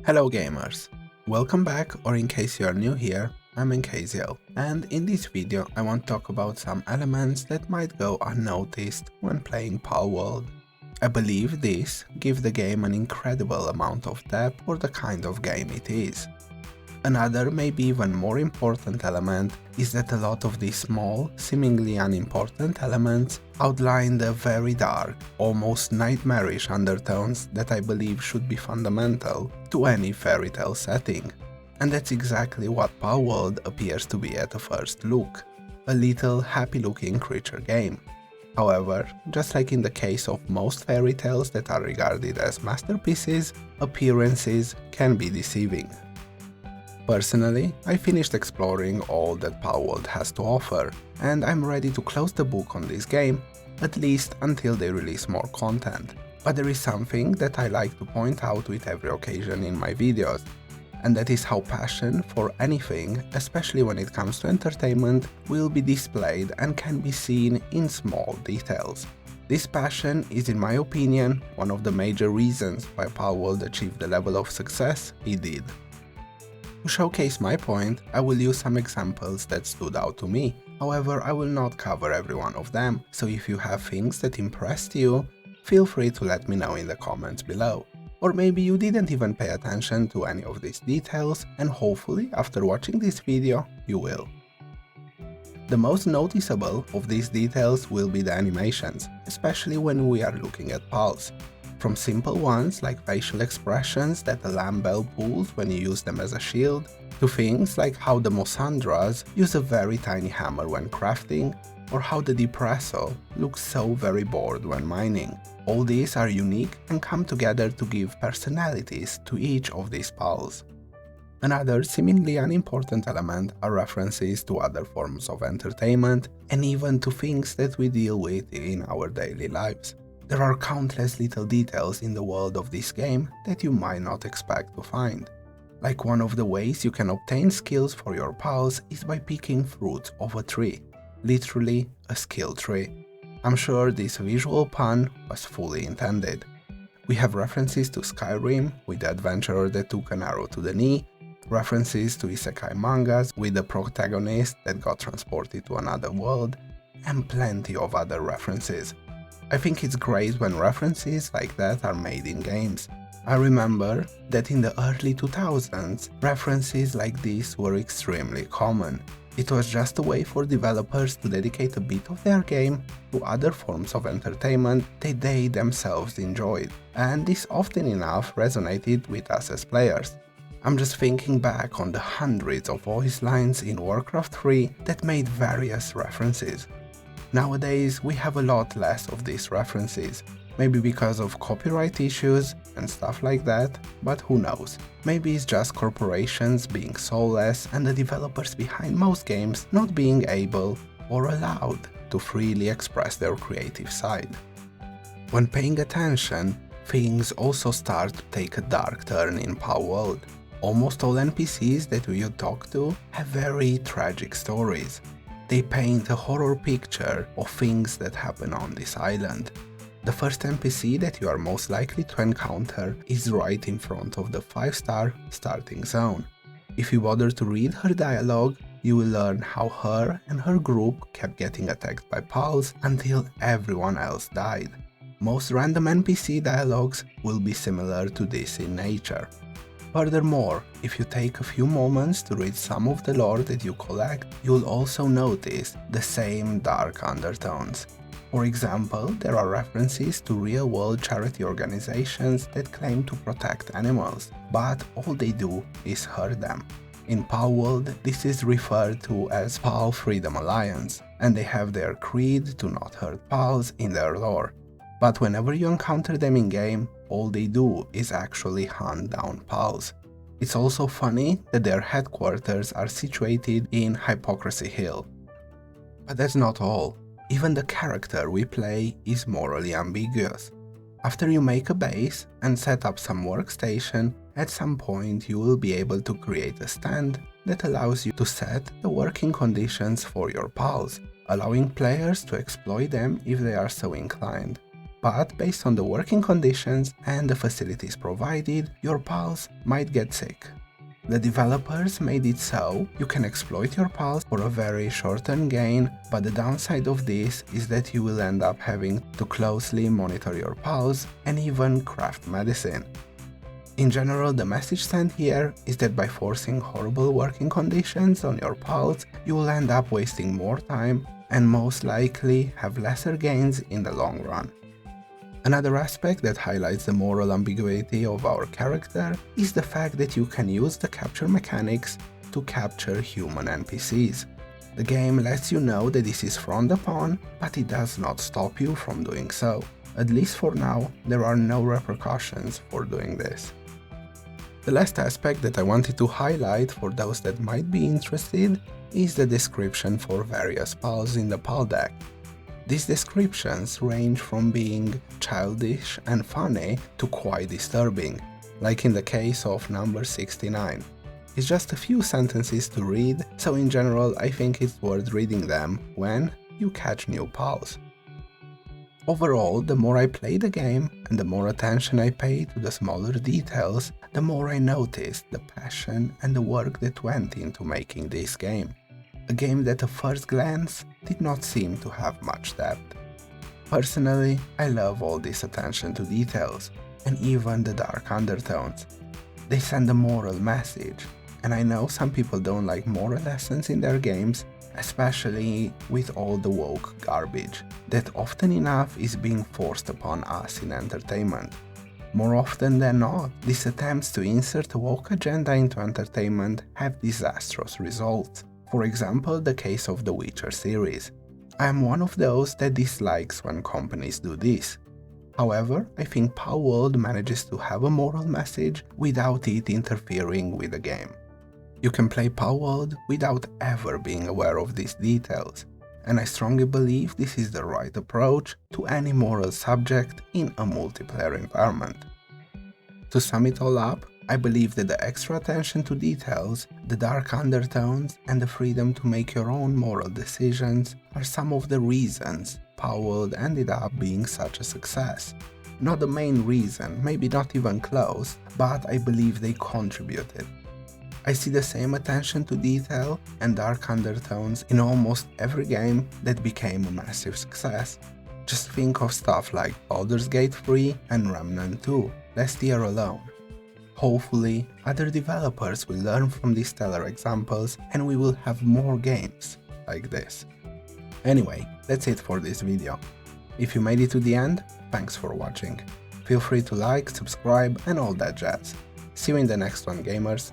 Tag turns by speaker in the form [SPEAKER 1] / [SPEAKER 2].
[SPEAKER 1] Hello gamers! Welcome back, or in case you are new here, I'm Encasio, and in this video I want to talk about some elements that might go unnoticed when playing Palworld. I believe this gives the game an incredible amount of depth for the kind of game it is. Another, maybe even more important element is that a lot of these small, seemingly unimportant elements outline the very dark, almost nightmarish undertones that I believe should be fundamental to any fairy tale setting. And that's exactly what Palworld appears to be at a first look, a little happy-looking creature game. However, just like in the case of most fairy tales that are regarded as masterpieces, appearances can be deceiving. Personally, I finished exploring all that Palworld has to offer, and I'm ready to close the book on this game, at least until they release more content. But there is something that I like to point out with every occasion in my videos, and that is how passion for anything, especially when it comes to entertainment, will be displayed and can be seen in small details. This passion is, in my opinion, one of the major reasons why Palworld achieved the level of success it did. To showcase my point, I will use some examples that stood out to me. However, I will not cover every one of them, so if you have things that impressed you, feel free to let me know in the comments below. Or maybe you didn't even pay attention to any of these details, and hopefully after watching this video, you will. The most noticeable of these details will be the animations, especially when we are looking at pals. From simple ones like facial expressions that a lamb bell pulls when you use them as a shield, to things like how the Mosandras use a very tiny hammer when crafting, or how the Depresso looks so very bored when mining. All these are unique and come together to give personalities to each of these pals. Another seemingly unimportant element are references to other forms of entertainment and even to things that we deal with in our daily lives. There are countless little details in the world of this game that you might not expect to find. Like one of the ways you can obtain skills for your pals is by picking fruit off a tree. Literally, a skill tree. I'm sure this visual pun was fully intended. We have references to Skyrim with the adventurer that took an arrow to the knee, references to isekai mangas with the protagonist that got transported to another world, and plenty of other references. I think it's great when references like that are made in games. I remember that in the early 2000s, references like this were extremely common. It was just a way for developers to dedicate a bit of their game to other forms of entertainment that they themselves enjoyed, and this often enough resonated with us as players. I'm just thinking back on the hundreds of voice lines in Warcraft 3 that made various references. Nowadays, we have a lot less of these references, maybe because of copyright issues and stuff like that, but who knows. Maybe it's just corporations being soulless and the developers behind most games not being able or allowed to freely express their creative side. When paying attention, things also start to take a dark turn in Palworld. Almost all NPCs that you talk to have very tragic stories. They paint a horror picture of things that happen on this island. The first NPC that you are most likely to encounter is right in front of the 5-star starting zone. If you bother to read her dialogue, you will learn how her and her group kept getting attacked by pals until everyone else died. Most random NPC dialogues will be similar to this in nature. Furthermore, if you take a few moments to read some of the lore that you collect, you'll also notice the same dark undertones. For example, there are references to real-world charity organizations that claim to protect animals, but all they do is hurt them. In Palworld, this is referred to as Pal Freedom Alliance, and they have their creed to not hurt pals in their lore. But whenever you encounter them in-game, all they do is actually hunt down pals. It's also funny that their headquarters are situated in Hypocrisy Hill. But that's not all. Even the character we play is morally ambiguous. After you make a base and set up some workstation, at some point you will be able to create a stand that allows you to set the working conditions for your pals, allowing players to exploit them if they are so inclined. but based on the working conditions and the facilities provided, your pals might get sick. The developers made it so you can exploit your pals for a very short-term gain, but the downside of this is that you will end up having to closely monitor your pals and even craft medicine. In general, the message sent here is that by forcing horrible working conditions on your pals, you will end up wasting more time and most likely have lesser gains in the long run. Another aspect that highlights the moral ambiguity of our character is the fact that you can use the capture mechanics to capture human NPCs. The game lets you know that this is frowned upon, but it does not stop you from doing so. At least for now, there are no repercussions for doing this. The last aspect that I wanted to highlight for those that might be interested is the description for various pals in the pal deck. These descriptions range from being childish and funny to quite disturbing, like in the case of number 69. It's just a few sentences to read, so in general I think it's worth reading them when you catch new pals. Overall, the more I play the game and the more attention I pay to the smaller details, the more I noticed the passion and the work that went into making this game. A game that at first glance did not seem to have much depth. Personally, I love all this attention to details, and even the dark undertones. They send a moral message, and I know some people don't like moral lessons in their games, especially with all the woke garbage that often enough is being forced upon us in entertainment. More often than not, these attempts to insert a woke agenda into entertainment have disastrous results. For example, the case of the Witcher series. I am one of those that dislikes when companies do this. However, I think Palworld manages to have a moral message without it interfering with the game. You can play Palworld without ever being aware of these details, and I strongly believe this is the right approach to any moral subject in a multiplayer environment. To sum it all up, I believe that the extra attention to details, the dark undertones, and the freedom to make your own moral decisions are some of the reasons Palworld ended up being such a success. Not the main reason, maybe not even close, but I believe they contributed. I see the same attention to detail and dark undertones in almost every game that became a massive success. Just think of stuff like Baldur's Gate 3 and Remnant 2, last year alone. Hopefully, other developers will learn from these stellar examples and we will have more games like this. Anyway, that's it for this video. If you made it to the end, thanks for watching. Feel free to like, subscribe and all that jazz. See you in the next one, gamers.